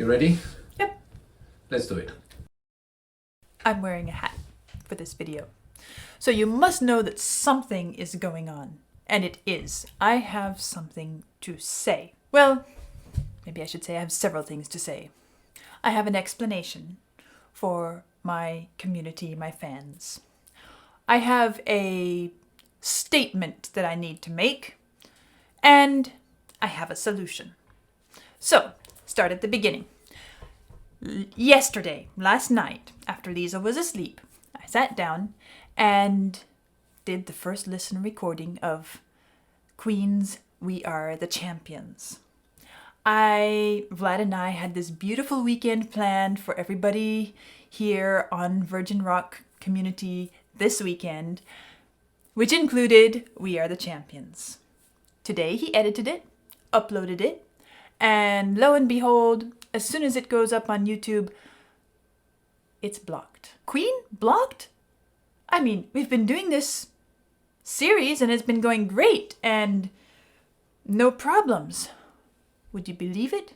You ready? Yep. Let's do it. I'm wearing a hat for this video. So you must know that something is going on. And it is. I have something to say. Well, maybe I should say I have several things to say. I have an explanation for my community, my fans. I have a statement that I need to make. And I have a solution. So, start at the beginning. Last night, after Lisa was asleep, I sat down and did the first listen recording of Queen's We Are the Champions. Vlad and I had this beautiful weekend planned for everybody here on Virgin Rock community this weekend, which included We Are the Champions. Today he edited it, uploaded it, and lo and behold, as soon as it goes up on YouTube, it's blocked. Queen? Blocked? I mean, we've been doing this series and it's been going great and no problems. Would you believe it?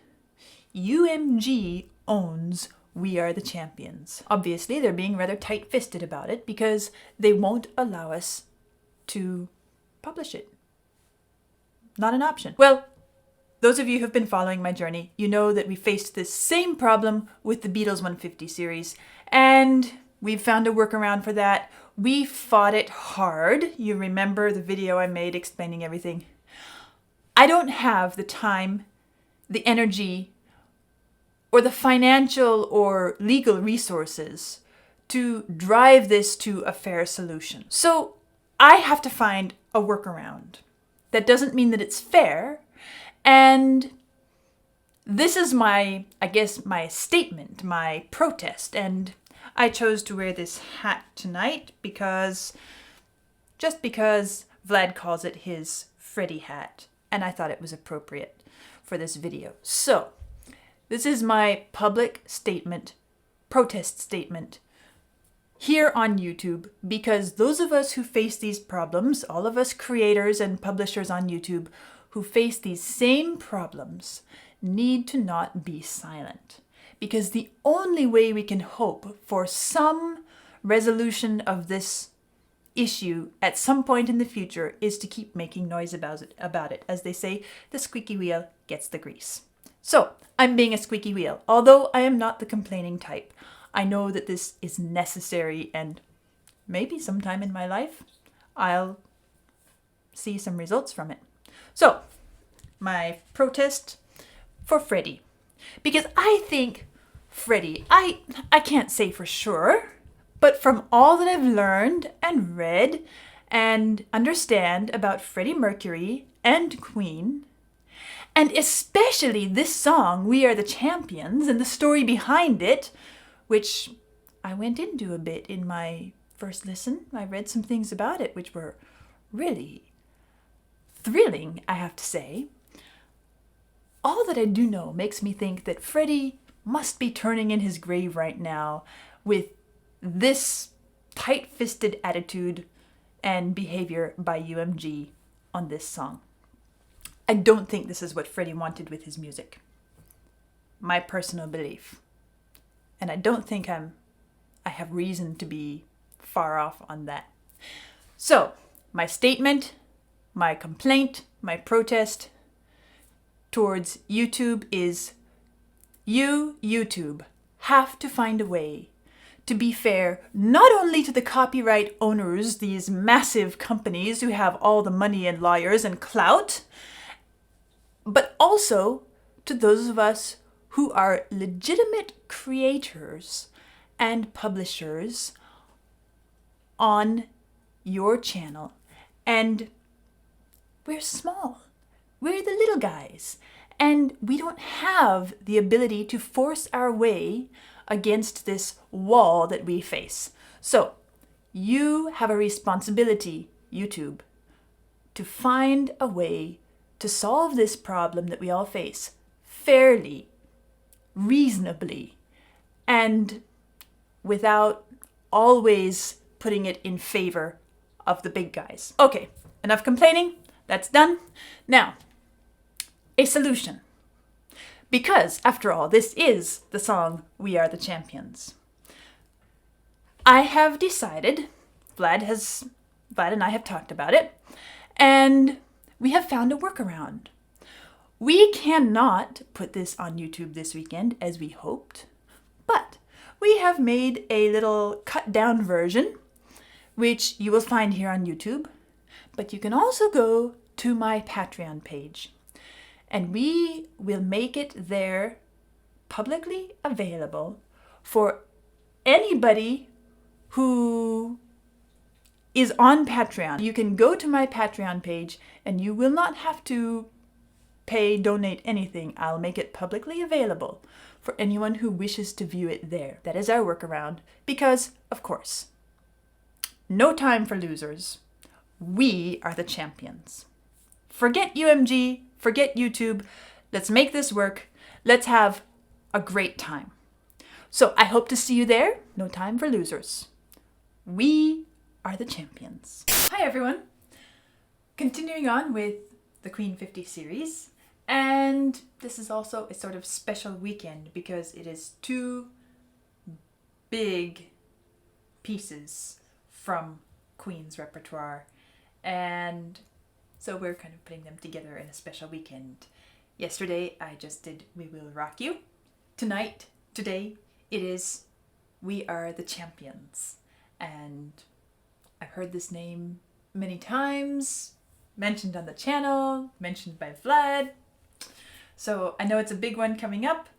UMG owns We Are the Champions. Obviously, they're being rather tight-fisted about it because they won't allow us to publish it. Not an option. Well, those of you who've been following my journey, you know that we faced this same problem with the Beatles 150 series, and we've found a workaround for that. We fought it hard. You remember the video I made explaining everything. I don't have the time, the energy, or the financial or legal resources to drive this to a fair solution. So I have to find a workaround. That doesn't mean that it's fair. And this is my statement, my protest. And I chose to wear this hat tonight because Vlad calls it his Freddie hat. And I thought it was appropriate for this video. So this is my public statement, protest statement here on YouTube, because those of us who face these problems, all of us creators and publishers on YouTube who face these same problems, need to not be silent. Because the only way we can hope for some resolution of this issue at some point in the future is to keep making noise about it. As they say, the squeaky wheel gets the grease. So, I'm being a squeaky wheel. Although I am not the complaining type, I know that this is necessary, and maybe sometime in my life I'll see some results from it. So, my protest for Freddie. Because I think Freddie, I can't say for sure, but from all that I've learned and read and understand about Freddie Mercury and Queen, and especially this song, We Are the Champions, and the story behind it, which I went into a bit in my first listen. I read some things about it which were really thrilling, I have to say. All that I do know makes me think that Freddie must be turning in his grave right now with this tight-fisted attitude and behavior by UMG on this song. I don't think this is what Freddie wanted with his music. My personal belief. And I don't think I have reason to be far off on that. So, my statement, my complaint, my protest towards YouTube is, you, YouTube, have to find a way to be fair not only to the copyright owners, these massive companies who have all the money and lawyers and clout, but also to those of us who are legitimate creators and publishers on your channel. And we're small. We're the little guys. And we don't have the ability to force our way against this wall that we face. So, you have a responsibility, YouTube, to find a way to solve this problem that we all face fairly, reasonably, and without always putting it in favor of the big guys. Okay, enough complaining. That's done. Now, a solution. Because, after all, this is the song We Are the Champions. I have decided, Vlad and I have talked about it, and we have found a workaround. We cannot put this on YouTube this weekend as we hoped, but we have made a little cut down version, which you will find here on YouTube, but you can also go to my Patreon page, and we will make it there publicly available for anybody who is on Patreon. You can go to my Patreon page and you will not have to donate anything. I'll make it publicly available for anyone who wishes to view it there. That is our workaround because, of course, no time for losers. We are the champions. Forget UMG, forget YouTube. Let's make this work. Let's have a great time. So I hope to see you there. No time for losers. We are the champions. Hi everyone. Continuing on with the Queen 50 series. And this is also a sort of special weekend because it is two big pieces from Queen's repertoire. And so we're kind of putting them together in a special weekend. Yesterday I just did We Will Rock You. Today, it is We Are the Champions. And I've heard this name many times, mentioned on the channel, mentioned by Vlad. So I know it's a big one coming up.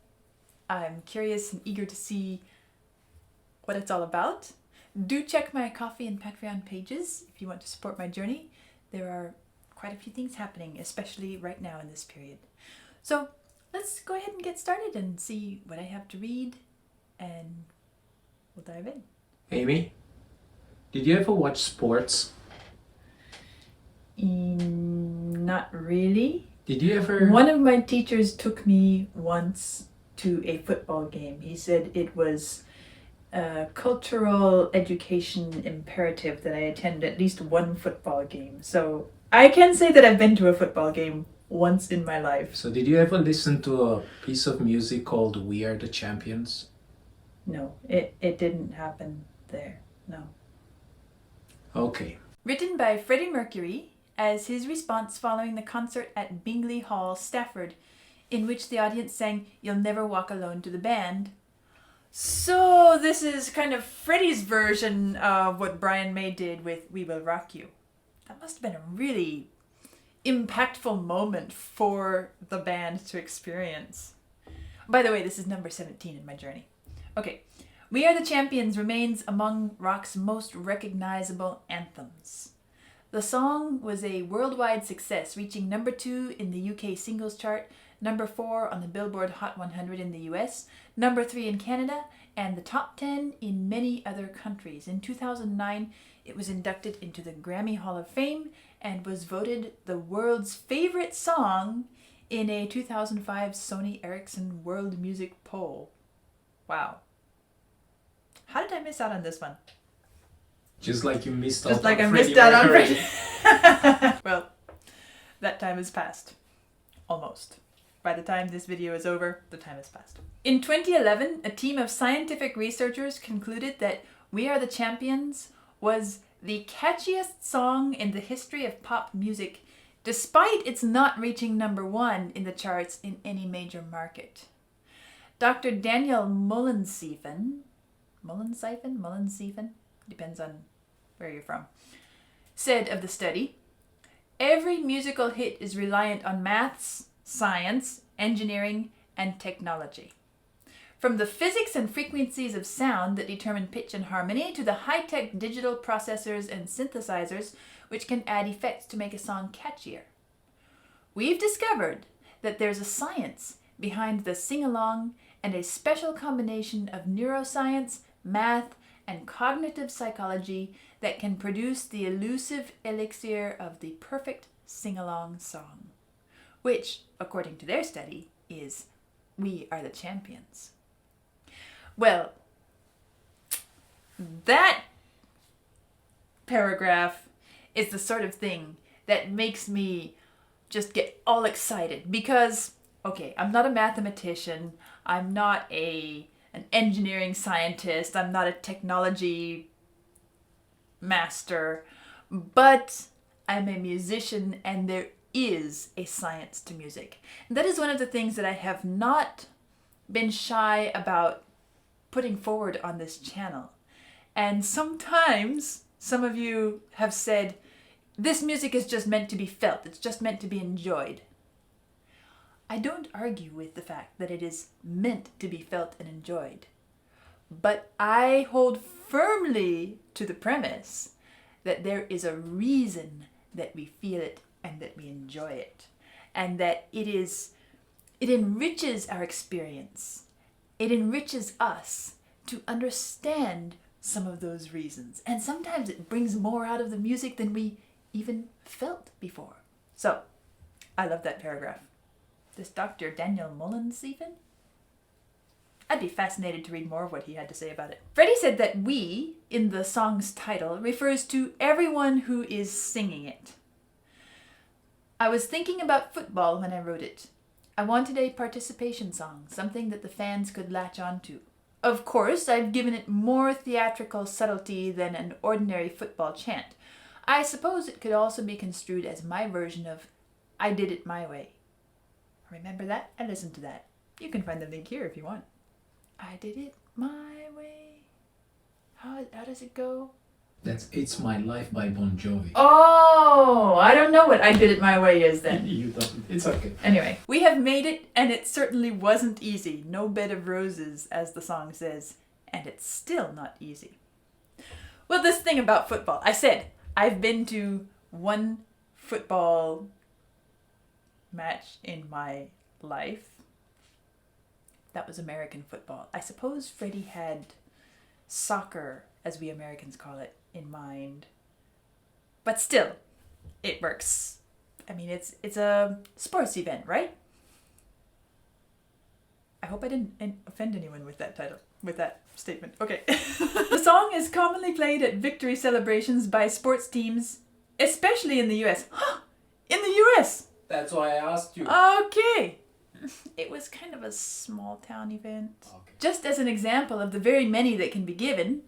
I'm curious and eager to see what it's all about. Do check my Ko-fi and Patreon pages if you want to support my journey. There are quite a few things happening, especially right now in this period. So let's go ahead and get started and see what I have to read, and we'll dive in. Amy, did you ever watch sports? Not really. Did you ever... One of my teachers took me once to a football game. He said it was a cultural education imperative that I attend at least one football game. So I can say that I've been to a football game once in my life. So did you ever listen to a piece of music called We Are the Champions? No, it didn't happen there. No. Okay. Written by Freddie Mercury as his response following the concert at Bingley Hall, Stafford, in which the audience sang You'll Never Walk Alone to the band. So this is kind of Freddie's version of what Brian May did with We Will Rock You. That must have been a really impactful moment for the band to experience. By the way, this is number 17 in my journey. Okay, We Are the Champions remains among rock's most recognizable anthems. The song was a worldwide success, reaching number 2 in the UK singles chart, number 4 on the Billboard Hot 100 in the US, number 3 in Canada, and the top 10 in many other countries. In 2009, it was inducted into the Grammy Hall of Fame and was voted the world's favorite song in a 2005 Sony Ericsson World Music Poll. Wow. How did I miss out on this one? Just like you missed out Just like on I Freddie missed out on Mercury. Freddie. Well, that time has passed. Almost. By the time this video is over, the time has passed. In 2011, a team of scientific researchers concluded that We Are the Champions was the catchiest song in the history of pop music, despite its not reaching number 1 in the charts in any major market. Dr. Daniel Mullensiefen, depends on where you're from, said of the study, every musical hit is reliant on maths, science, engineering, and technology. From the physics and frequencies of sound that determine pitch and harmony to the high-tech digital processors and synthesizers which can add effects to make a song catchier. We've discovered that there's a science behind the sing-along and a special combination of neuroscience, math, and cognitive psychology that can produce the elusive elixir of the perfect sing-along song, which, according to their study, is We Are the Champions. Well, that paragraph is the sort of thing that makes me just get all excited because, okay, I'm not a mathematician, I'm not an engineering scientist, I'm not a technology master, but I'm a musician and there is a science to music. And that is one of the things that I have not been shy about putting forward on this channel. And sometimes some of you have said, this music is just meant to be felt, it's just meant to be enjoyed. I don't argue with the fact that it is meant to be felt and enjoyed, but I hold firmly to the premise that there is a reason that we feel it and that we enjoy it, and that it enriches our experience. It enriches us to understand some of those reasons, and sometimes it brings more out of the music than we even felt before. So, I love that paragraph. This Dr. Daniel Mullins even? I'd be fascinated to read more of what he had to say about it. Freddie said that "we" in the song's title refers to everyone who is singing it. I was thinking about football when I wrote it. I wanted a participation song, something that the fans could latch onto. Of course, I've given it more theatrical subtlety than an ordinary football chant. I suppose it could also be construed as my version of "I Did It My Way." Remember that? I listened to that. You can find the link here if you want. I did it my way. How does it go? That's It's My Life by Bon Jovi. Oh, I don't know what "I Did It My Way" is then. You don't. It's okay. Anyway, we have made it, and it certainly wasn't easy. No bed of roses, as the song says. And it's still not easy. Well, this thing about football. I said, I've been to one football match in my life. That was American football. I suppose Freddie had soccer, as we Americans call it, in mind. But still, it works. I mean, it's a sports event, right? I hope I didn't offend anyone with that title, with that statement. Okay. The song is commonly played at victory celebrations by sports teams, especially in the US. Huh! In the US! That's why I asked you. Okay. It was kind of a small town event. Okay. Just as an example of the very many that can be given,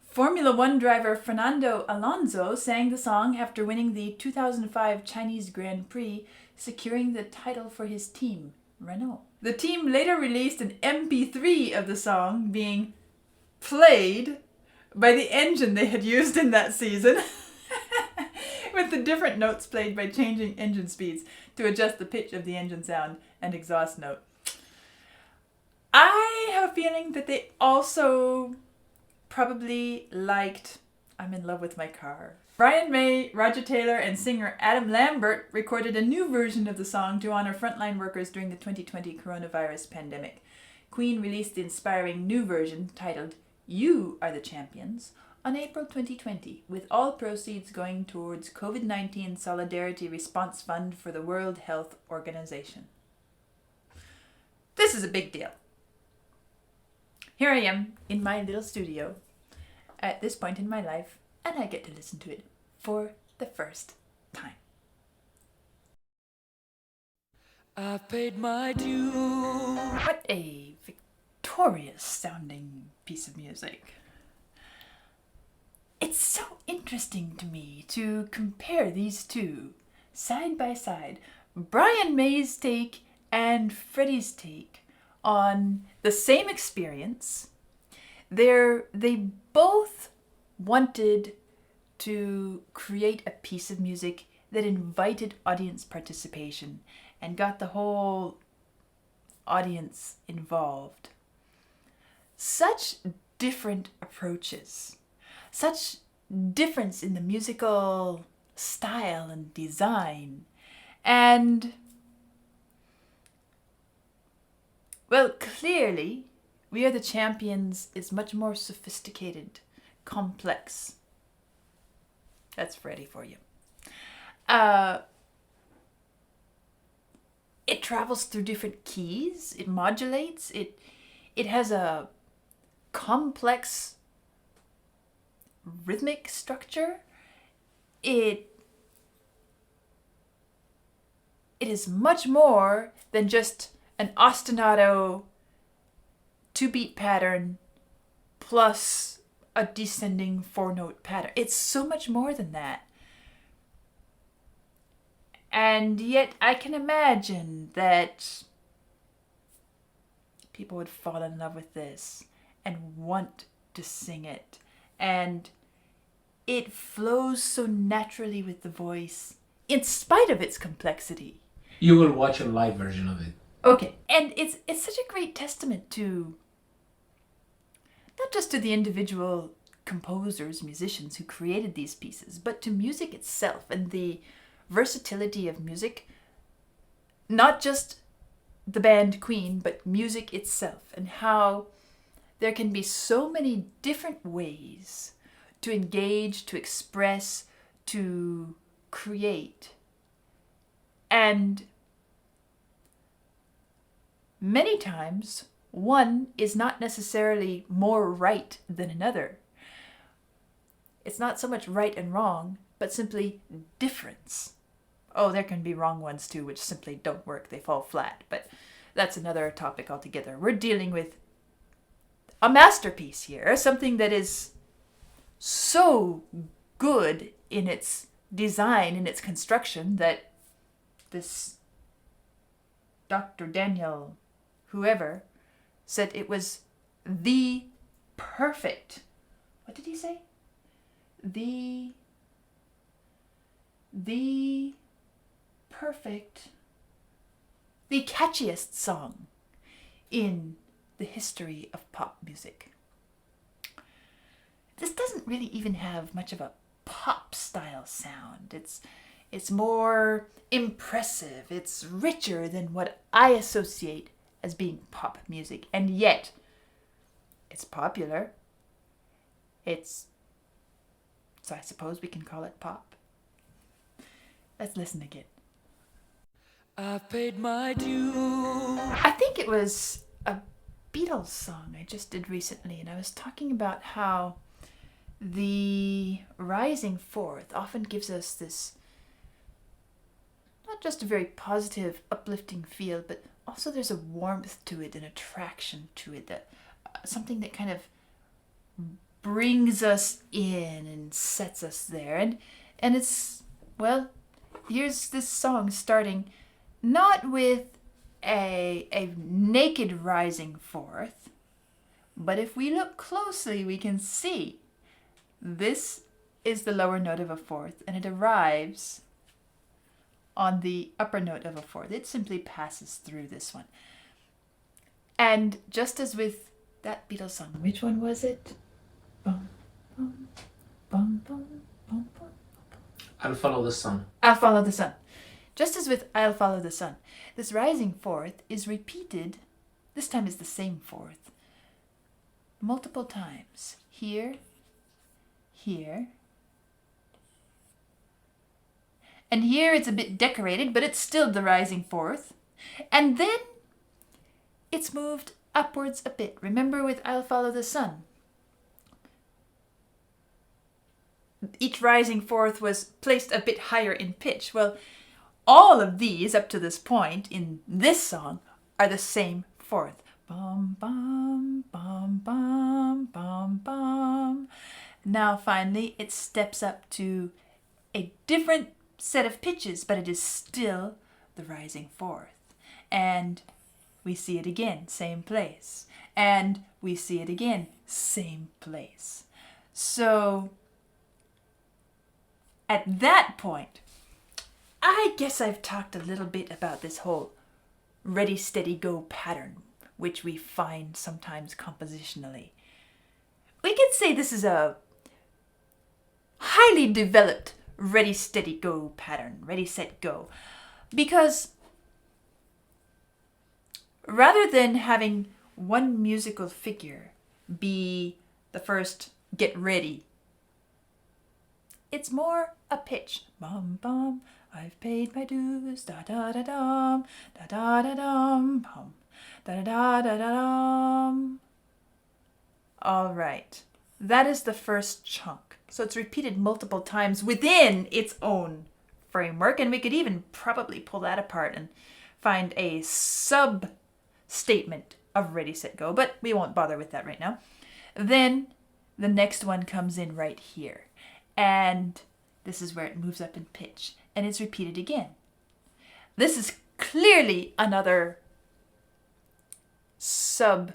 Formula One driver Fernando Alonso sang the song after winning the 2005 Chinese Grand Prix, securing the title for his team, Renault. The team later released an MP3 of the song being played by the engine they had used in that season, with the different notes played by changing engine speeds to adjust the pitch of the engine sound and exhaust note. I have a feeling that they also probably liked "I'm in Love with My Car." Brian May, Roger Taylor, and singer Adam Lambert recorded a new version of the song to honor frontline workers during the 2020 coronavirus pandemic. Queen released the inspiring new version titled "You Are the Champions" on April 2020, with all proceeds going towards COVID-19 Solidarity Response Fund for the World Health Organization. This is a big deal. Here I am in my little studio at this point in my life, and I get to listen to it for the first time. I paid my dues. What a victorious sounding piece of music. It's so interesting to me to compare these two side by side, Brian May's take and Freddie's take on the same experience. They both wanted to create a piece of music that invited audience participation and got the whole audience involved. Such different approaches, such difference in the musical style and design, and well, clearly, We Are the Champions is much more sophisticated, complex. That's Freddie for you. It travels through different keys. It modulates. It has a complex rhythmic structure. It is much more than just an ostinato 2-beat pattern plus a descending 4-note pattern. It's so much more than that. And yet I can imagine that people would fall in love with this and want to sing it. And it flows so naturally with the voice, in spite of its complexity. You will watch a live version of it. Okay, and it's such a great testament to, not just to the individual composers, musicians who created these pieces, but to music itself and the versatility of music. Not just the band Queen, but music itself, and how there can be so many different ways to engage, to express, to create. And many times, one is not necessarily more right than another. It's not so much right and wrong, but simply difference. Oh, there can be wrong ones too, which simply don't work. They fall flat. But that's another topic altogether. We're dealing with a masterpiece here, something that is so good in its design, in its construction, that this Dr. Daniel, whoever, said it was the perfect, what did he say? The perfect, the catchiest song in the history of pop music. This doesn't really even have much of a pop style sound. It's more impressive. It's richer than what I associate as being pop music. And yet, it's popular. So I suppose we can call it pop. Let's listen again. I've paid my due. I think it was a Beatles song I just did recently, and I was talking about how the rising forth often gives us this, not just a very positive, uplifting feel, but also there's a warmth to it, an attraction to it, that something that kind of brings us in and sets us there. And it's, well, here's this song starting not with a naked rising forth, but if we look closely, we can see this is the lower note of a fourth, and it arrives on the upper note of a fourth. It simply passes through this one. And just as with that Beatles song, which one was it? Bum, bum, bum, bum, bum, bum. I'll follow the sun. I'll follow the sun. Just as with I'll follow the sun, this rising fourth is repeated, this time is the same fourth, multiple times. Here, here, and here it's a bit decorated, but it's still the rising fourth. And then it's moved upwards a bit. Remember with I'll follow the sun, each rising fourth was placed a bit higher in pitch. Well, all of these up to this point in this song are the same fourth. Bum, bum, bum, bum, bum, bum. Now finally it steps up to a different set of pitches, but it is still the rising fourth. And we see it again, same place. And we see it again, same place. So at that point, I guess I've talked a little bit about this whole ready, steady, go pattern, which we find sometimes compositionally. We could say this is a highly developed ready, steady, go pattern, ready, set, go, because rather than having one musical figure be the first get ready, it's more a pitch. Bum, bum, I've paid my dues, da da da dum, da da da dum, bum, da da da da dum. All right, that is the first chunk. So it's repeated multiple times within its own framework, and we could even probably pull that apart and find a sub statement of Ready, Set, Go, but we won't bother with that right now. Then the next one comes in right here. And this is where it moves up in pitch. And it's repeated again. This is clearly another subgroup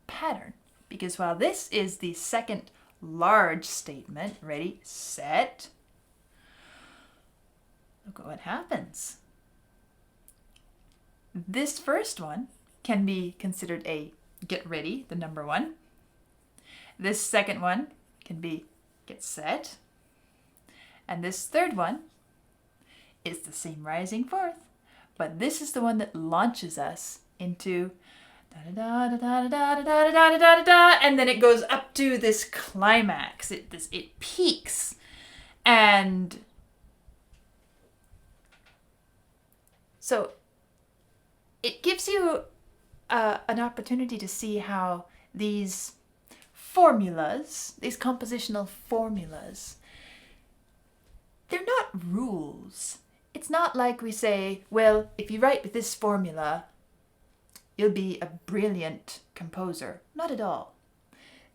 pattern. Because while this is the second large statement, ready, set, look at what happens. This first one can be considered a get ready, the number one. This second one can be get set. And this third one is the same rising fourth. But this is the one that launches us into da da da da da da da da da da da, and then it goes up to this climax. It peaks, and so it gives you an opportunity to see how these formulas, these compositional formulas, they're not rules. It's not like we say, well, if you write with this formula, you'll be a brilliant composer. Not at all.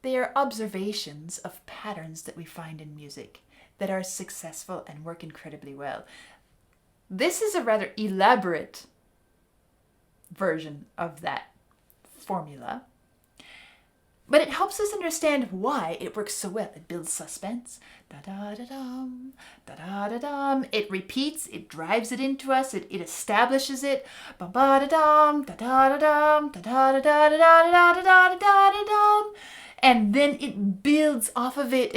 They are observations of patterns that we find in music that are successful and work incredibly well. This is a rather elaborate version of that formula, but it helps us understand why it works so well. It builds suspense. Da-da-da-dum, da-da-da-dum. It repeats, it drives it into us, it establishes it. Ba-ba-da-dum, da-da-da-dum, da-da-da-da-da-da-da-da-da-da-dum. And then it builds off of it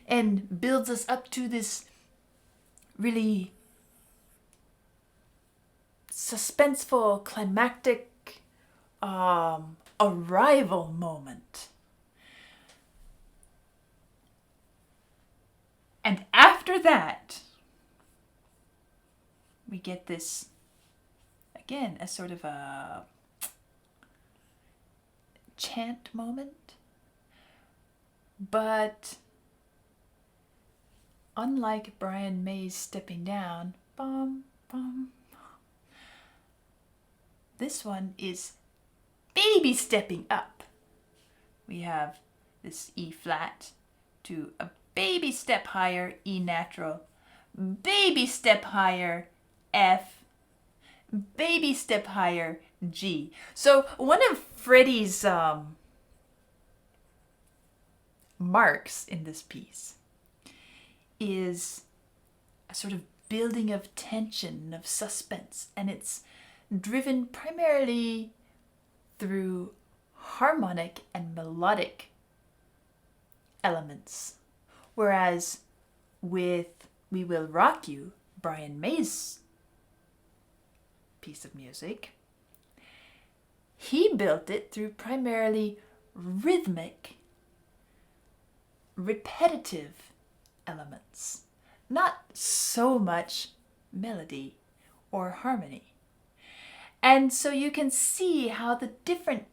and builds us up to this really suspenseful, climactic arrival moment. And after that, we get this, again, a sort of a chant moment. But unlike Brian May's stepping down, bum, bum, this one is baby stepping up. We have this E flat to a baby step higher E natural, baby step higher F, baby step higher G. So one of Freddie's marks in this piece is a sort of building of tension, of suspense, and it's driven primarily through harmonic and melodic elements. Whereas with We Will Rock You, Brian May's piece of music, he built it through primarily rhythmic, repetitive elements, not so much melody or harmony. And so you can see how the different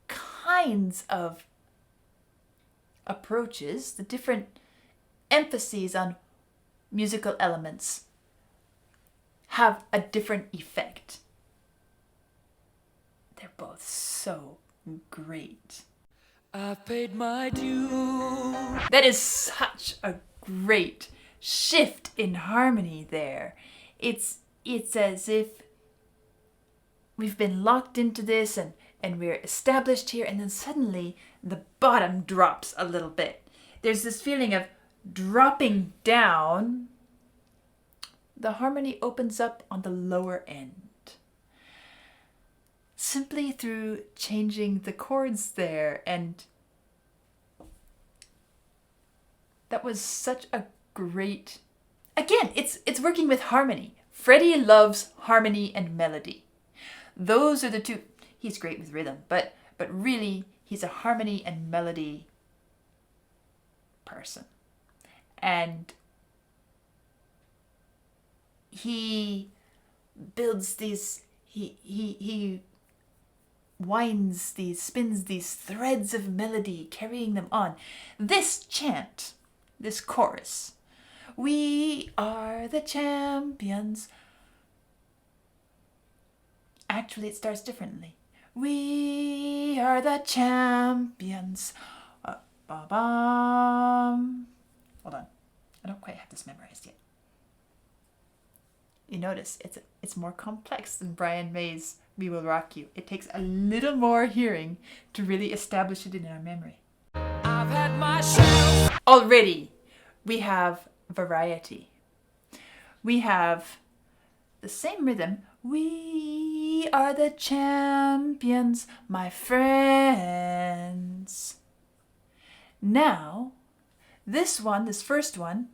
kinds of approaches, the different emphases on musical elements have a different effect. They're both so great. I've paid my due. That is such a great shift in harmony there. It's as if we've been locked into this and we're established here, and then suddenly the bottom drops a little bit. There's this feeling of dropping down. The harmony opens up on the lower end, simply through changing the chords there. And that was such a great, again, it's working with harmony. Freddie loves harmony and melody. Those are the two. He's great with rhythm, but really he's a harmony and melody person. And he builds these, he winds these, spins these threads of melody, carrying them on. This chant, this chorus, we are the champions. Actually, it starts differently. We are the champions. Ba-bum. Hold on. I don't quite have this memorized yet. You notice it's more complex than Brian May's We Will Rock You. It takes a little more hearing to really establish it in our memory. I've had my share. Already, we have variety. We have the same rhythm. We are the champions, my friends. Now, this first one,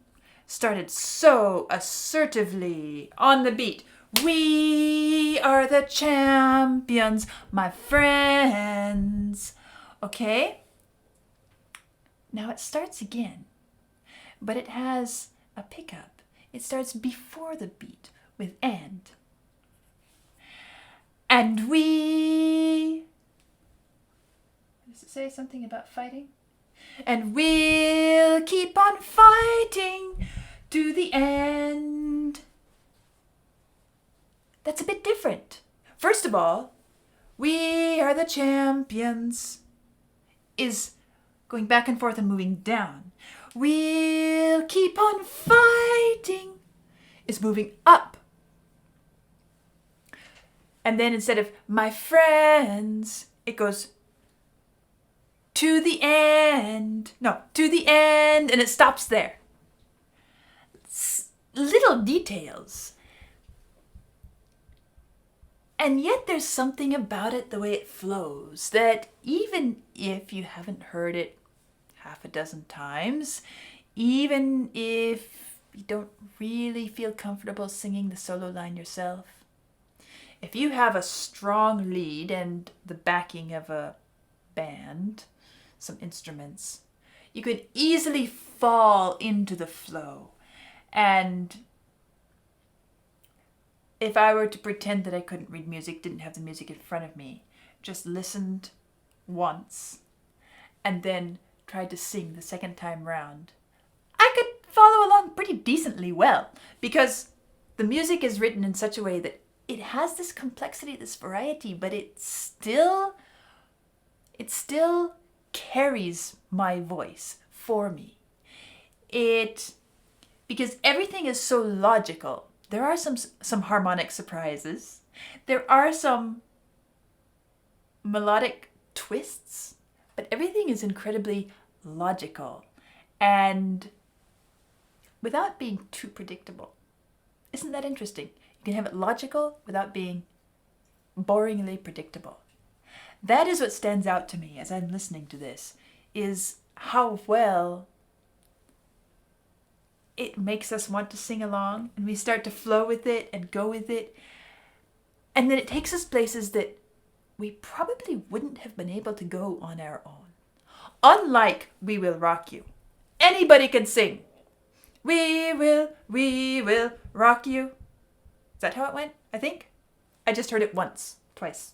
started so assertively on the beat. We are the champions, my friends. Okay? Now it starts again, but it has a pickup. It starts before the beat with and. And we... Does it say something about fighting? And we'll keep on fighting to the end. That's a bit different. First of all, we are the champions is going back and forth and moving down. We'll keep on fighting is moving up. And then instead of my friends, it goes to the end. No, to the end, and it stops there. Little details. And yet there's something about it, the way it flows, that even if you haven't heard it half a dozen times, even if you don't really feel comfortable singing the solo line yourself, if you have a strong lead and the backing of a band, some instruments, you could easily fall into the flow. And if I were to pretend that I couldn't read music, didn't have the music in front of me, just listened once, and then tried to sing the second time round, I could follow along pretty decently well, because the music is written in such a way that it has this complexity, this variety, but it still carries my voice for me. Because everything is so logical. There are some harmonic surprises. There are some melodic twists, but everything is incredibly logical and without being too predictable. Isn't that interesting? You can have it logical without being boringly predictable. That is what stands out to me as I'm listening to this, is how well it makes us want to sing along, and we start to flow with it and go with it. And then it takes us places that we probably wouldn't have been able to go on our own. Unlike We Will Rock You. Anybody can sing. We will rock you. Is that how it went? I think. I just heard it twice,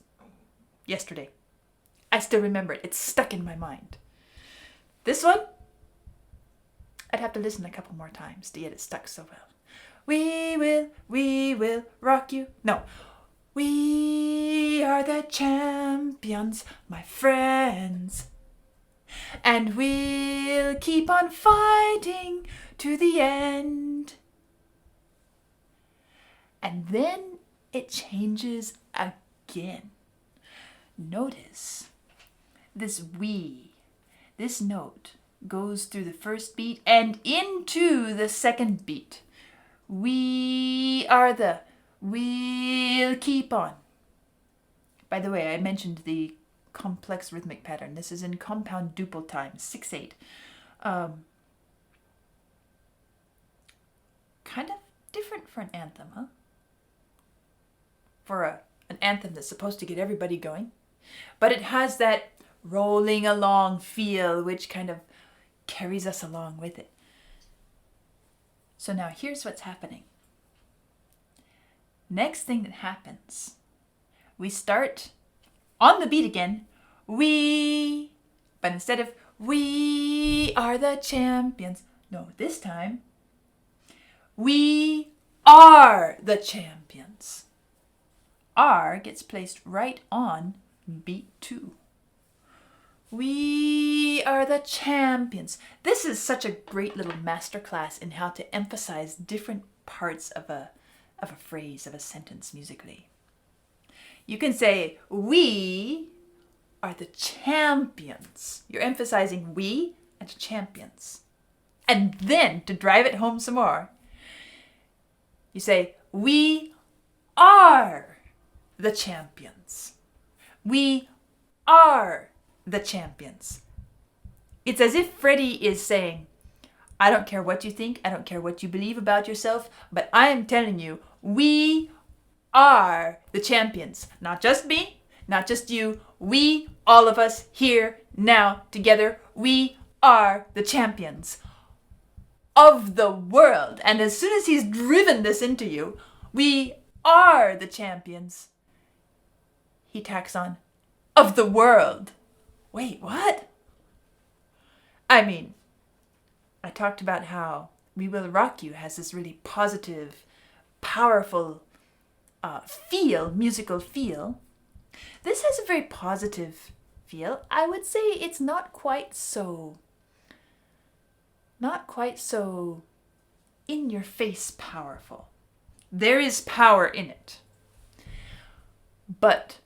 yesterday. I still remember it. It's stuck in my mind. This one, I'd have to listen a couple more times to get it stuck so well. We will rock you. No. We are the champions, my friends. And we'll keep on fighting to the end. And then it changes again. Notice this this note goes through the first beat and into the second beat. We'll keep on. By the way, I mentioned the complex rhythmic pattern. This is in compound duple time, 6/8. Kind of different for an anthem, huh? For an anthem that's supposed to get everybody going. But it has that rolling along feel which kind of carries us along with it. So now here's what's happening. Next thing that happens, we start on the beat again. But instead of we are the champions, no, this time, we are the champions. R gets placed right on beat 2. We are the champions. This is such a great little masterclass in how to emphasize different parts of a phrase, of a sentence musically. You can say, we are the champions. You're emphasizing we and champions. And then, to drive it home some more, you say, we are the champions. We are the champions. It's as if Freddie is saying, I don't care what you think, I don't care what you believe about yourself, but I am telling you, we are the champions. Not just me, not just you, we, all of us here, now, together, we are the champions of the world. And as soon as he's driven this into you, we are the champions, he tacks on, of the world. Wait, what? I mean, I talked about how We Will Rock You has this really positive, powerful musical feel. This has a very positive feel. I would say it's not quite so in your face powerful. There is power in it. But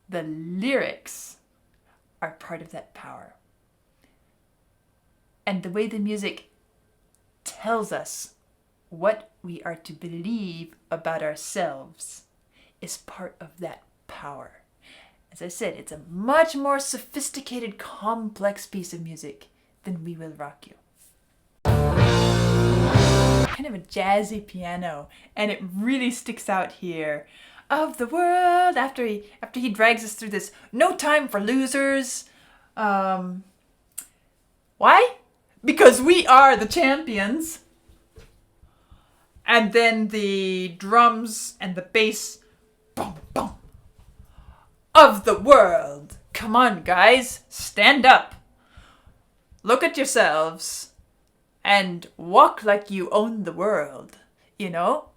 the lyrics are part of that power. And the way the music tells us what we are to believe about ourselves is part of that power. As I said, it's a much more sophisticated, complex piece of music than We Will Rock You. Kind of a jazzy piano, and it really sticks out here. Of the world, after he drags us through this no time for losers. Why? Because we are the champions. And then the drums and the bass, boom, boom, of the world. Come on, guys, stand up. Look at yourselves and walk like you own the world, you know?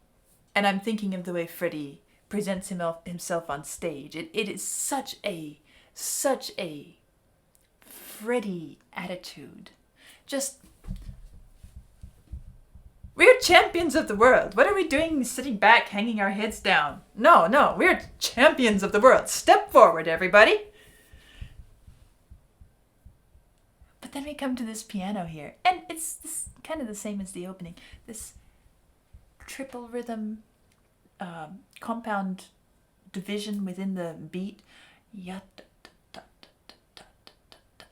And I'm thinking of the way Freddie presents himself on stage. It is such a Freddie attitude. Just, we're champions of the world. What are we doing sitting back, hanging our heads down? No, we're champions of the world. Step forward, everybody. But then we come to this piano here, and it's kind of the same as the opening. This triple rhythm, compound division within the beat,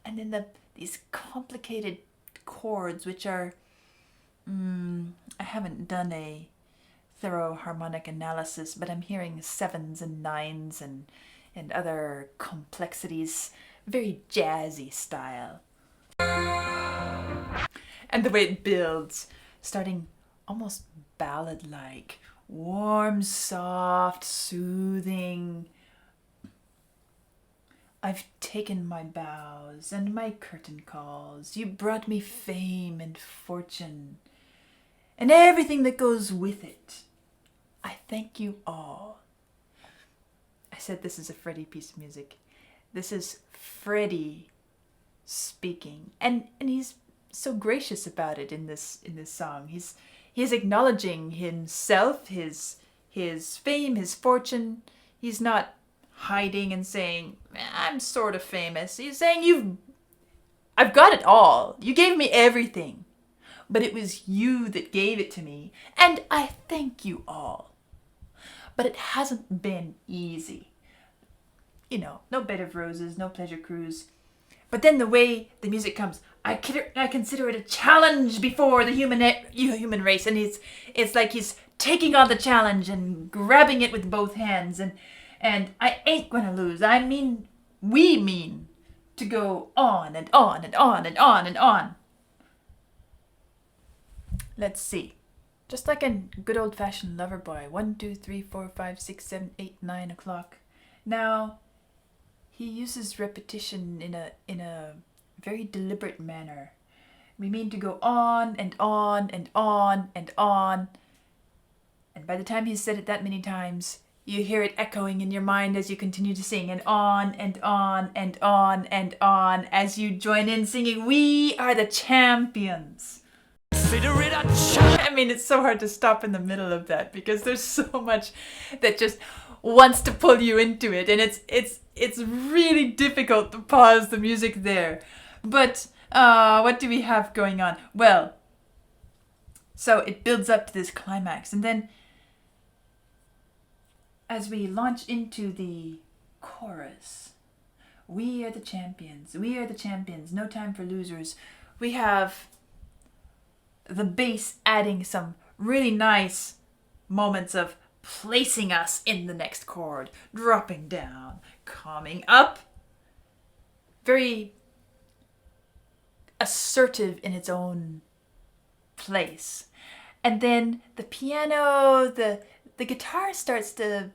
and then these complicated chords, which are, I haven't done a thorough harmonic analysis, but I'm hearing sevens and nines and other complexities, very jazzy style. And the way it builds, starting almost ballad-like, warm, soft, soothing. I've taken my bows and my curtain calls. You brought me fame and fortune and everything that goes with it. I thank you all. I said this is a Freddie piece of music. This is Freddie speaking, and he's so gracious about it in this song. He's acknowledging himself, his fame, his fortune. He's not hiding and saying, I'm sort of famous. He's saying, I've got it all. You gave me everything, but it was you that gave it to me, and I thank you all. But it hasn't been easy. You know, no bed of roses, no pleasure cruise. But then the way the music comes, I consider it a challenge before the human race, and it's like he's taking on the challenge and grabbing it with both hands, and I ain't gonna lose. We mean to go on and on and on and on and on. Let's see. Just like a good old-fashioned lover boy. 1, 2, 3, 4, 5, 6, 7, 8, 9 o'clock. Now, he uses repetition in a very deliberate manner. We mean to go on and on and on and on. And by the time he's said it that many times, You hear it echoing in your mind as you continue to sing, and on and on and on and on as you join in singing, "We are the champions." Consider it a challenge. I mean, it's so hard to stop in the middle of that because there's so much that just wants to pull you into it, and it's really difficult to pause the music there. But what do we have going on? Well, so it builds up to this climax, and then as we launch into the chorus, "We are the champions, we are the champions, no time for losers," we have the bass adding some really nice moments of placing us in the next chord, dropping down, coming up. Very assertive in its own place. And then the piano, the guitar starts to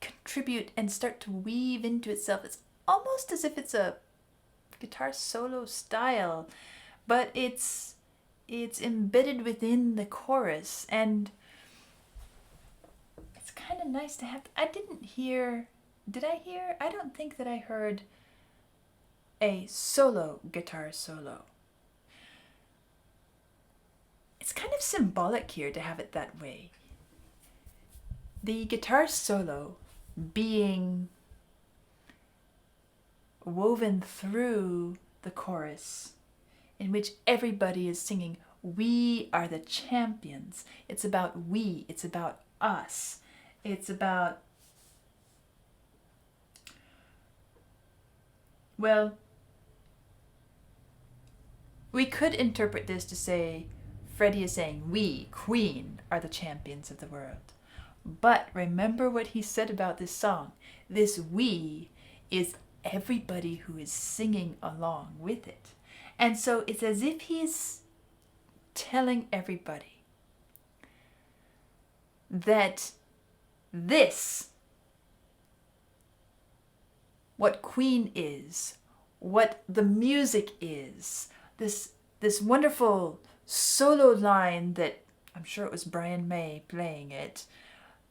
contribute and start to weave into itself. It's almost as if it's a guitar solo style, but it's embedded within the chorus, and it's kind of nice to have. Did I hear? I don't think that I heard a solo guitar solo. It's kind of symbolic here to have it that way. The guitar solo being woven through the chorus, in which everybody is singing, "We are the champions." It's about we, it's about us. It's about, well, we could interpret this to say Freddie is saying, "We, Queen, are the champions of the world." But remember what he said about this song. This "we" is everybody who is singing along with it. And so it's as if he's telling everybody that this, what Queen is, what the music is, this wonderful solo line that I'm sure it was Brian May playing it,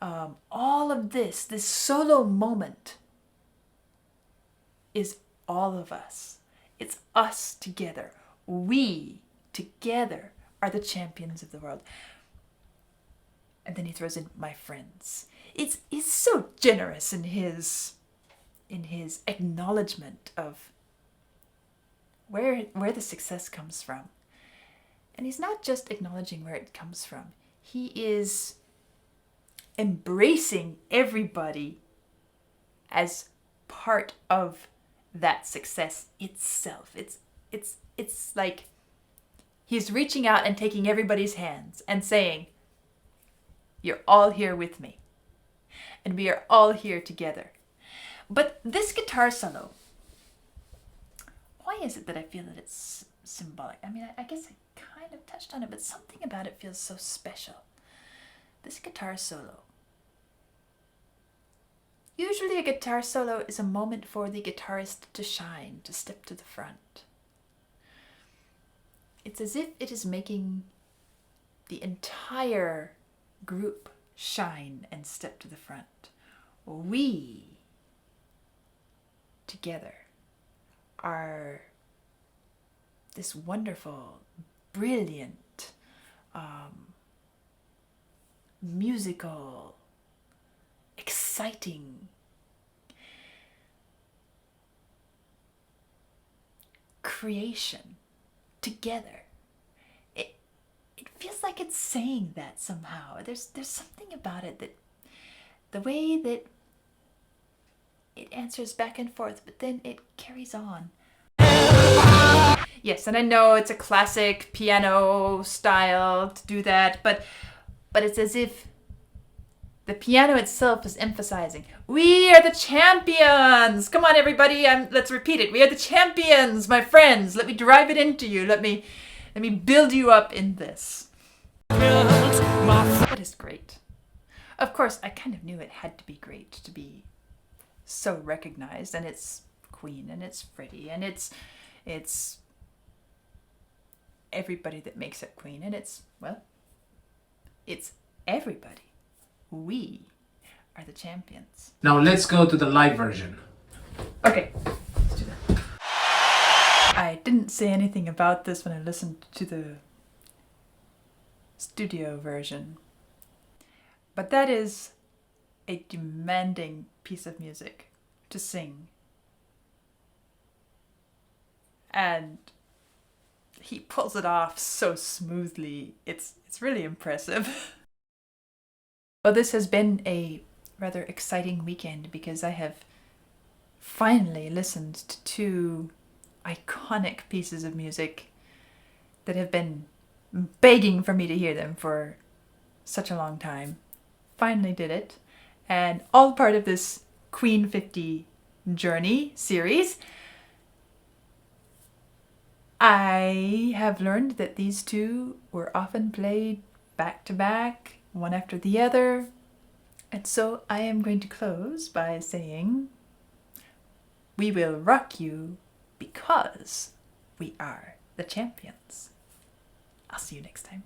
all of this solo moment is all of us. It's us together. We together are the champions of the world. And then he throws in "my friends." He's so generous in his acknowledgement of where the success comes from. And he's not just acknowledging where it comes from. He is embracing everybody as part of that success itself. It's like he's reaching out and taking everybody's hands and saying, "You're all here with me. And we are all here together." But this guitar solo, why is it that I feel that it's symbolic? I mean, I guess I kind of touched on it, but something about it feels so special. This guitar solo. Usually a guitar solo is a moment for the guitarist to shine, to step to the front. It's as if it is making the entire group shine and step to the front. We together are this wonderful, brilliant, musical, exciting, creation together. It feels like it's saying that somehow. There's something about it, that the way that it answers back and forth, but then it carries on. Yes, and I know it's a classic piano style to do that, but it's as if the piano itself is emphasizing, "We are the champions! Come on, everybody, let's repeat it. We are the champions, my friends. Let me drive it into you. Let me build you up in this." That is great. Of course, I kind of knew it had to be great to be so recognized, and it's Queen, and it's Freddie, and it's everybody that makes up Queen, and it's everybody. we are the champions. Now let's go to the live version. Okay, let's do that. I didn't say anything about this when I listened to the studio version, but that is a demanding piece of music to sing. And he pulls it off so smoothly. It's really impressive. Well, this has been a rather exciting weekend because I have finally listened to two iconic pieces of music that have been begging for me to hear them for such a long time. Finally did it. And all part of this Queen 50 Journey series. I have learned that these two were often played back to back, one after the other. And so I am going to close by saying, we will rock you because we are the champions. I'll see you next time.